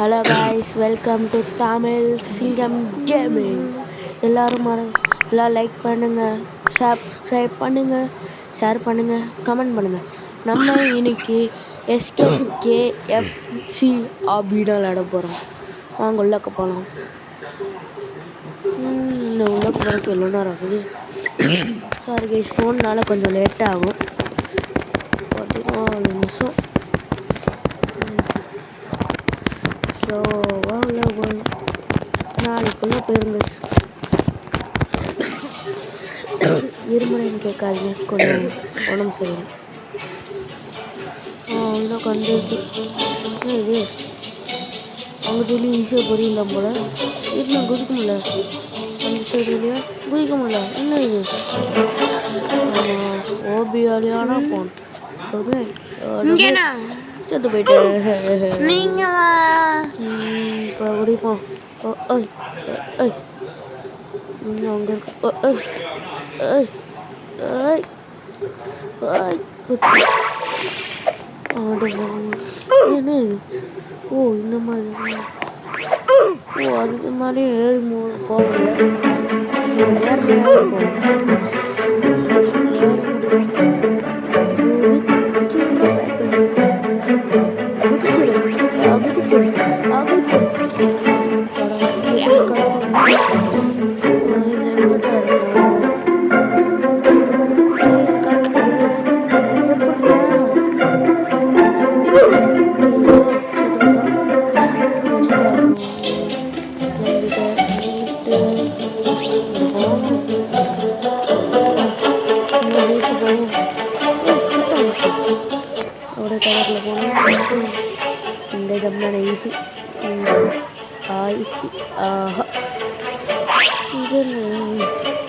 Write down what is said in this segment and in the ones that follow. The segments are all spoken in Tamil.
Hello guys, welcome to Tamil சிங்கம் கேமிங். எல்லோரும் எல்லாம் லைக் பண்ணுங்கள், சப்ஸ்கிரைப் பண்ணுங்கள், ஷேர் பண்ணுங்கள், கமெண்ட் பண்ணுங்கள். நம்ம இன்னைக்கு SKKFC அப்படின்னு விளையாட போகிறோம். வாங்க உள்ளக்க போகலாம். உள்ளக்க போகிறதுக்கு எவ்வளோ நேரம் ஆகுது? சாரி கைஸ், ஃபோன்னால் கொஞ்சம் லேட் ஆகும். 14 நிமிஷம். நாளைக்குள்ளே போயிருங்க. இருமுறைன்னு கேட்காதீங்க, கொஞ்சம் உடம்பு சரியில்லை. அவ்வளோ கண்டுச்சு. இது அவங்க சொல்லி ஈஸியாக புரியல போல. வீட்டில் குதிக்க முடியல, அந்த சைடுலையா குதிக்க முடியல. என்ன இது? ஓபியாலியானா போன் செத்து போயிட்டேன். இப்போ குடிப்போம். அங்கே இருக்கு. என்ன இது? ஓ, இந்த மாதிரி. ஓ, அதுக்கு மாதிரி ஏறி போகல. கலரில் போனோம். இந்த ஜம்மான ஈஸி.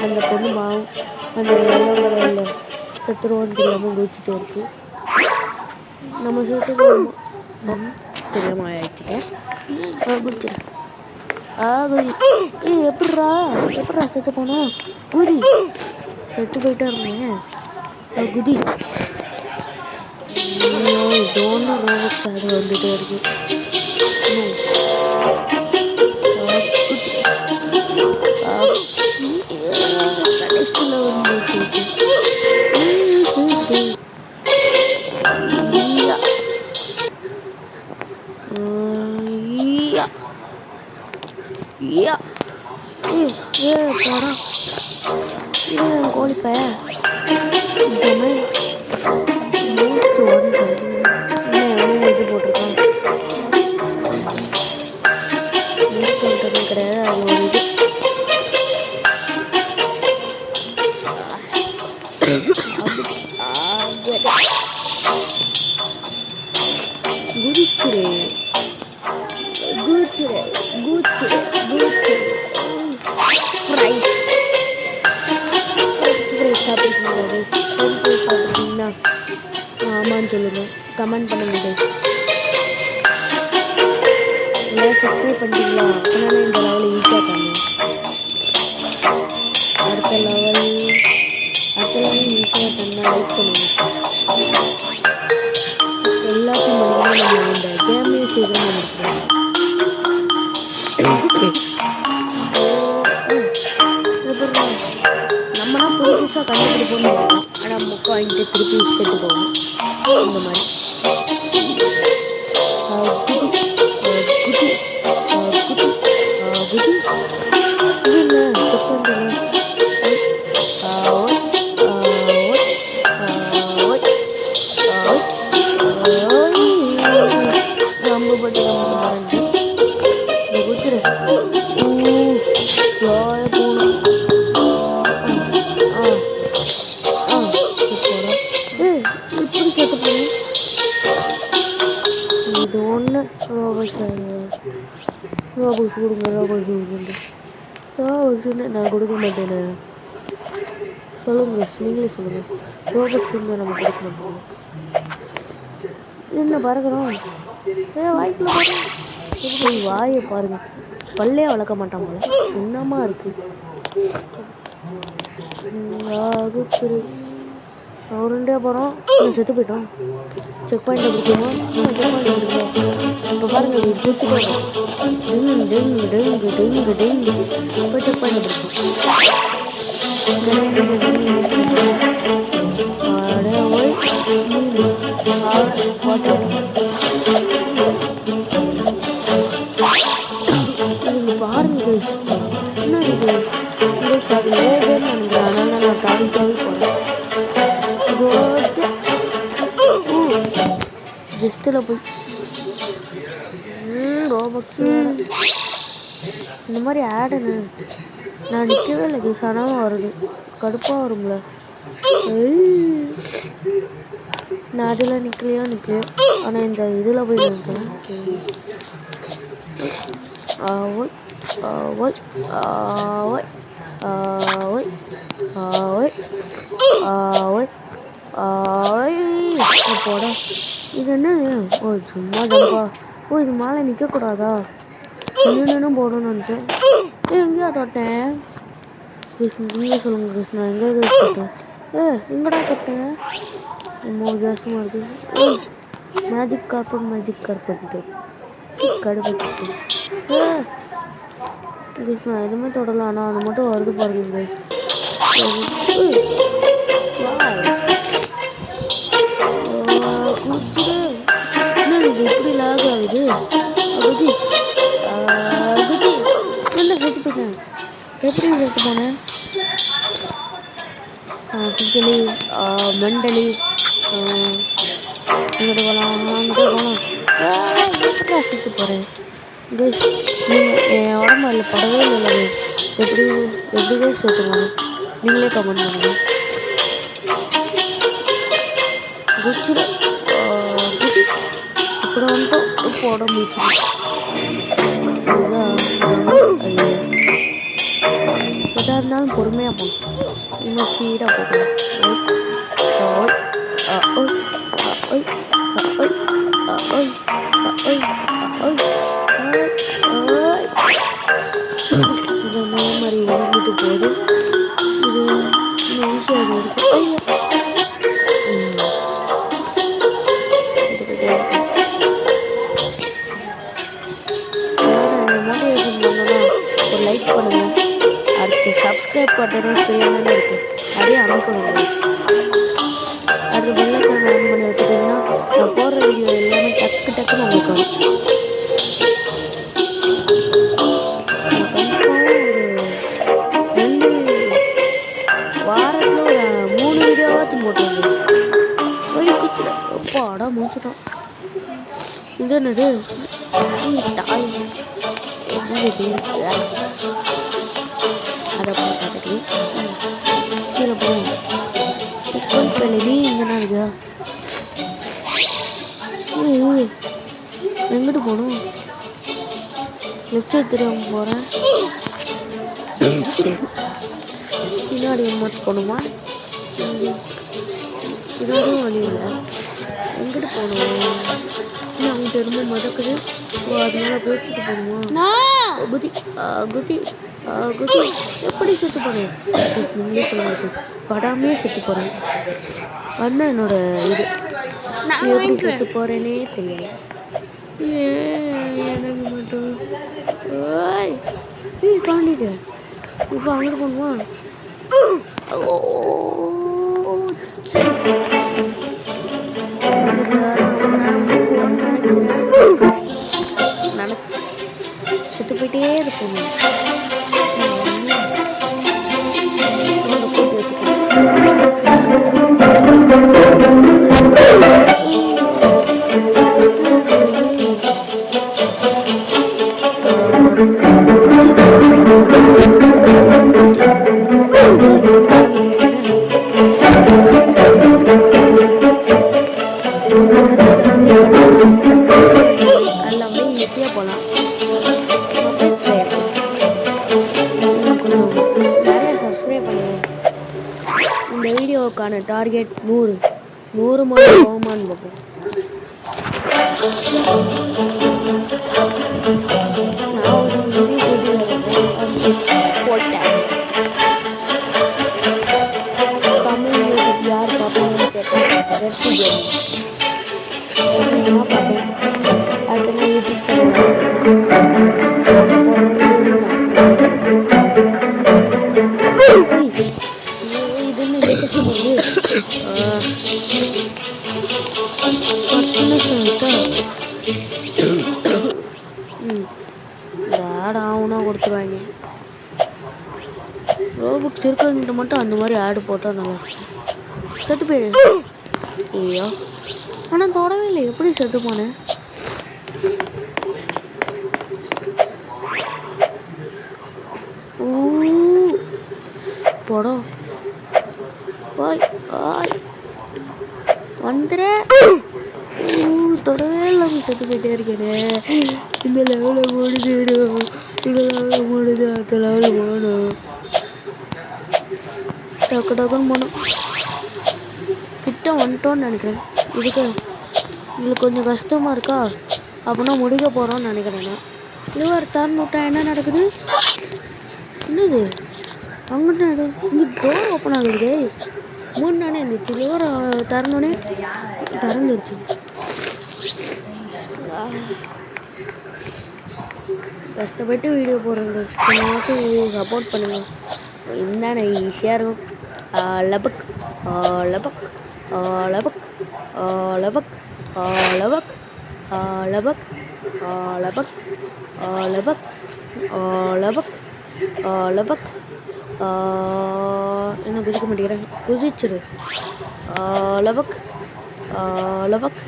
அந்த பொண்ணு மாவும் அந்த எல்லோ கலரில் செத்துருவோன்னு தெரியாமல் குதிச்சுட்டு இருக்கு. நம்ம சேர்த்து தெரியாமல் ஆயிடுச்சுட்டேன். குதிச்சிடும். குதி. எப்பட்றா செத்து போனோம்? குதி. செத்து போயிட்டே இருந்தேன். குதி. டோன்னு ரோபோட்ஸ் அது வந்துட்டே இருக்கு. கடைசியில் வந்துட்டு கோழிப்ப இது போட்டிருக்கான். கிடையாது, அது ஒரு இது சாப்பிட்டீங்கன்னா ஆமான்னு சொல்லுங்க, கமெண்ட் பண்ணுங்க. சப்ஸ்கிரைப் பண்ணிட்டீங்களா? அப்படின்னா இந்த லெவலில் ஈஸியாக பண்ணுங்க. அடுத்த லெவல் ஈஸியாக பண்ண லைக் பண்ணுங்க. எல்லாத்தையும் பண்ணிங்கன்னா நம்ம இந்த கேமையும் சீக்கிரமாக முடிக்கிறோம். நம்மனா புதுசாக கண்டுபிடிப்போம்னு நினைக்கிறோம். ஆனால் முக்கை வாங்கிட்டு திருப்பி செட்டு போகணும். இந்த மாதிரி இது ஒன்று ரோபோக்ஸ் கொடுங்க. ரோபோக்ஸ்ன்னு நான் கொடுக்க மாட்டேனே. சொல்லுங்க, நீங்களே சொல்லுங்கள். ரோபோக்ஸ்ன்னு நம்ம கொடுக்க மாட்டோம். என்ன பறக்கிறோம்? வாய்க்குள்ள பாருங்க. வாயை பாருங்க, பல்லே வளர்க்க மாட்டான் போல. என்னமா இருக்கு? உருண்டே போகிறோம். செத்து போயிட்டோம். செக் பாயிண்ட் பிடிக்குமா? செக் பாயிண்ட் பிடிக்கும். இப்போ பாருங்க இது குச்சிட்டு வரும். Dengue dengue dengue dengue dengue. இப்போ செக் பாயிண்ட் பிடிக்கும். அடே ஓய் இது பாருங்க கைஸ். என்ன இது கைஸ்? அது லேசர்னு நினைக்கிறேன். அதனால நான் தாவி தாவி போகிறேன். ஜஸ்ட்டில் போய் ரோபக்ஸ் இந்த மாதிரி ஆடுன்னு நான் நிற்கவே இல்லை கைஸ். ஆனால் வருது, கடுப்பாக வரும்ல. நான் அதில் நிற்கலையோ நிற்கலையோ, ஆனால் இந்த இதில் போய் நிற்கிறேன். ஓய் ஓய் ஓய் ஓய் ஓய் ஓய் போட. இது என்ன? ஓ சும்மா ஜம்பா. ஓ இது மேலே நிற்கக்கூடாதா? நின்று போடணும்னு நினச்சேன். எங்கேயா தொட்டேன்? கிருஷ்ணா நீங்கள் சொல்லுங்கள் கிருஷ்ணா, எங்கே தொட்டேன்? எங்கடா தொட்டேன்? ரொம்ப வித்தியாசமாக இருக்குது. மேஜிக் கார்பெட்டு கடுப்பு. கிருஷ்ணா எதுவுமே தொடலாம். ஆனால் அது மட்டும் வருது பாருங்க. குச்சிடு என்ன இது எப்படி லாக் ஆகுது? குச்சி குச்சி என்ன செத்து போட்டேன்? எப்படி செத்து போனேன்? ஃபிசிக்கலி மென்டலி இங்கிட்ட போகலாம், அங்கிட்ட போகலாம். செத்து போகிறேன் கைஸ். நீங்கள் என் உடம்பு அதில் படவே இல்லை. எப்படி கைஸ் செத்து போனேன்? நீங்களே கமெண்ட் பண்ணுங்க. குச்சிடு குச்சி இப்படி வந்துட்டோம். இப்போ உடம்பு முடிச்சு எதாக இருந்தாலும் பொறுமையாக போகணும். இன்னும் ஸ்பீடாக போகணும். இது மாதிரி ஓடிட்டு போகுது. இது இன்னும் ஈஸியாக இருக்கு. ஒரு லைக் பண்ணுங்க. அடுத்து சப்ஸ்கிரைப் பட்டனும் ஃப்ரீயானே இருக்குது, அதே அமைக்கணும். அடுத்து பெல்லைக்கான ஆன் பண்ணி வச்சுட்டிங்கன்னா நான் போடுற வீடியோ எல்லாமே டக்குன்னு உங்களுக்கு வரும். கன்ஃபார்ம் ஒரு 2 வாரத்தில் ஒரு 3 வீடியோவாச்சும் போட்டுருங்க. போய் குச்சிட அப்பாடா முடிச்சிட்டோம். இது என்னது? டாய் என்ன இது? அதை போய் பார்த்துட்டு கீழே போகும். நீ இங்கே இருக்குதா? எங்கிட்டு போகணும்? லெஃப்ட் தெரியாம போகிறேன். பின்னாடி மட்டும் போகணுமா? பின்னாடியும் வழி இல்லை. எங்கிட்டு போகணும்? அங்கிட்ட ரொம்ப மதக்குது. அதனால பேச்சுட்டு போகணுமா? குதி குதி குதி. எப்படி செத்து போகிறேன்? நீங்களே சொல்லுங்க. படாமே செத்து போகிறேன். அதுதான் என்னோட இது. எப்படி செத்து போகிறேனே தெரியல. எனக்கு மட்டும் தாண்டிட்டு இப்போ அங்கிட்டு போகணுமா? சரி நினச்சேன் செத்து போயிட்டே இருப்போம். போட்டு எல்லாமே ஈஸியாக போகலாம். கொஞ்சம் நிறைய சப்ஸ்கிரைப் பண்ணுங்கள். இந்த வீடியோவுக்கான டார்கெட் 100 மட்டும் போகுமான்னு பார்ப்போம். நான் ஒரு இங்கிலீஷ் யூடியூபில் போட்டேன். தமிழ் யூடியூப் யார் பார்ப்போம்? வச்சுருவாங்க. ரோபுக்ஸ் இருக்கவங்கிட்ட மட்டும் அந்த மாதிரி ஆடு போட்டால் நல்லாயிருக்கும். செத்து போயிடு. ஐயோ, ஆனால் தொடவே இல்லை. எப்படி செத்து போனேன்? போடும் பாய் பாய் வந்துற. தொடவே இல்லாமல் செத்து போயிட்டே இருக்கேனே. இந்த லெவலில் ஓடுது, இந்த லெவலில் ஓடுது, அந்த லெவலில் போகணும். டக்கு டக்குன்னு போகணும். கிட்ட வந்துட்டோன்னு நினைக்கிறேன். இதுக்கு கொஞ்சம் கஷ்டமாக இருக்கா? அப்படின்னா முடிக்க போகிறோன்னு நினைக்கிறேன். லிவர் திறந்து விட்டா என்ன நடக்குது? என்னது அங்கிட்ட இங்கே டோர் ஓப்பன் ஆகுது. 3 நானே இருந்துச்சு. லிவர் திறந்தோடனே திறந்துருச்சு. கஷ்டப்பட்டு வீடியோ போடுறேங்க. கொஞ்சம் வீடியோ சப்போர்ட் பண்ணுங்க. இருந்தானே ஈஸியாக இருக்கும். லபக் லபக் லபக் லபக் லபக் லபக் லபக் லபக் லபக் லபக். என்ன குதிக்க மாட்டேங்கிறேன்? குதிச்சிடு. லபக் லபக்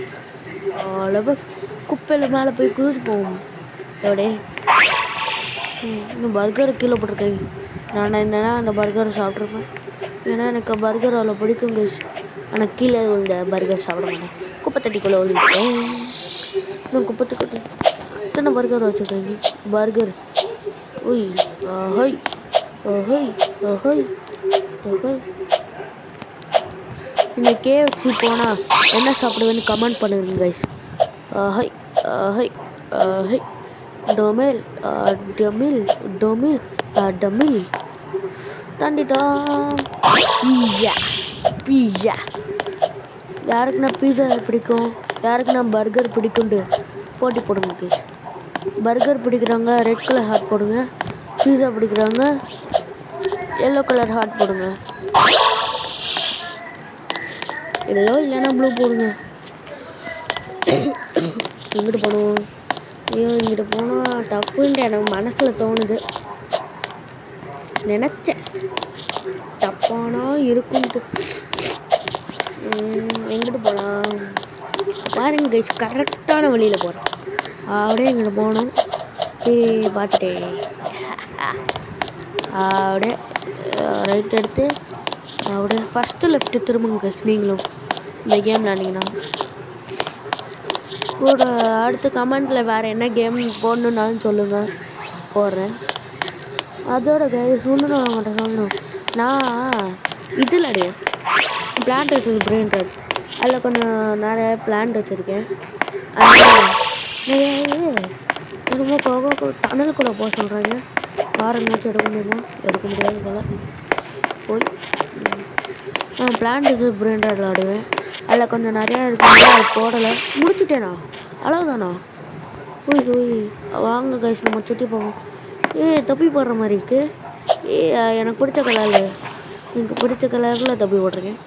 லபக். குப்பையில் மேலே போய் குதிச்சு போவோம். எவ்வளே இன்னும் பர்கர் கீழே போட்டிருக்கேன். நான் இருந்தேன்னா அந்த பர்கரை சாப்பிட்ருப்பேன். ஏன்னா எனக்கு பர்கர் அவ்வளோ பிடிக்கும் கைஸ். ஆனால் கீழே விழுந்த பர்கர் சாப்பிட மாட்டேன். குப்பை தட்டிக்குள்ளே விழுந்துட்டேன். இன்னும் குப்பை தட்டி எத்தனை பர்கர் வச்சுருக்கேங்க? பர்கர் ஒய் ஹொய் ஹொய் ஹொய் ஹொய். இந்த KFC போனால் என்ன சாப்பிடுவேன்னு கமெண்ட் பண்ணுங்க கைஸ். Hi hi hi. டொமில் டொமில் டொமில் டொமில் தாண்டிட்டா. Pizza pizza. யாருக்குன்னா பீஸா பிடிக்கும், யாருக்குன்னா பர்கர் பிடிக்கும்ட்டு போட்டி போடுங்க கைஸ். பர்கர் பிடிக்கிறவங்க ரெட் கலர் ஹார்ட் போடுங்க. பீஸா பிடிக்கிறவங்க எல்லோ கலர் ஹார்ட் போடுங்க. எல்லோ இல்லைன்னா ப்ளூ போடுங்க. எங்கிட்டு போகணும்? ஐயோ, இங்கிட்டு போனால் தப்புன்ட்டு எனக்கு மனசில் தோணுது. நினச்சேன் தப்பானா இருக்குன்ட்டு. எங்கிட்டு போகலாம் பாருங்க கைஸ். கரெக்டான வழியில் போகிறேன். அப்படியே இங்கிட்டு போகணும். பார்த்துட்டேன். அப்படியே ரைட் எடுத்து அப்படியே ஃபஸ்ட்டு லெஃப்ட்டு திரும்புங்க கைஸ். நீங்களும் இந்த கேம் விளாண்டிங்கன்னா கூட அடுத்து கமெண்ட்டில் வேறு என்ன கேம் போடணுன்னாலும் சொல்லுங்கள், போடுறேன். அதோட கைஸ் ஒன்று நான் உங்கள்கிட்ட சொல்லணும். நான் இதில் அடையேன் பிளான்ட் வச்சது பிரெயின் ட்ராட். அதில் கொஞ்சம் நிறைய பிளான்ட் வச்சுருக்கேன். என்னமோ டனலுக்குள்ளே போக சொல்கிறாங்க. கார் என்னாச்சும் எடுக்க முடியுமா? எடுக்க முடியாது போல். போய் பிளான்ட் வச்சது பிரெயின் ட்ராட் விளாடுவேன். அதில் கொஞ்சம் நிறையா இருக்குங்க. அது போடலை. முடிச்சுட்டேனா? அவ்வளோதானா? ஓய் ஓய் வாங்க கைஸ் நம்ம சுற்றி போவோம். தப்பி போடுற மாதிரி இருக்குது. எனக்கு பிடிச்ச கலரில், எனக்கு பிடிச்ச கலரில் தப்பி போட்டிருக்கேன்.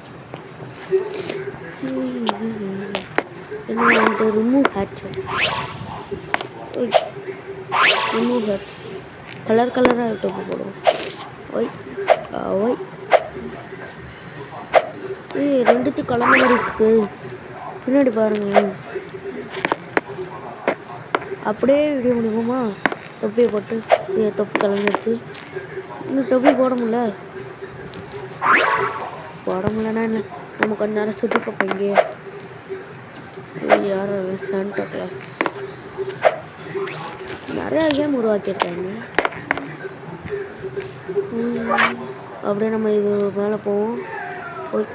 என்ன வந்துட்டு remove hatch. Remove hatch colour கலராக தப்பி போடுவோம். ஒய் ஒய். ரெண்டுத்தையும் கலந்த மாதிரி இருக்குது. பின்னாடி பாருங்கள். அப்படியே வீடியோ முடியுமா? தொப்பியை போட்டு தொப்பி கலந்துருச்சு. இன்னும் தொப்பி போட முடியல. போட முடியலன்னா என்ன, நம்ம கொஞ்ச நேரம் சுற்றி பார்ப்போம். இங்கே யார் சாண்டா கிளாஸ் நிறையா கேம் உருவாக்கியிருக்காங்க. அப்படியே நம்ம இது மேலே போவோம். போய்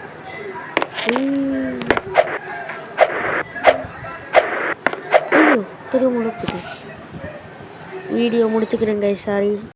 ஐயோ திரும்ப முடிச்சுக்கிறேன். வீடியோ முடிச்சுக்கிறேன் கைஸ். சாரி.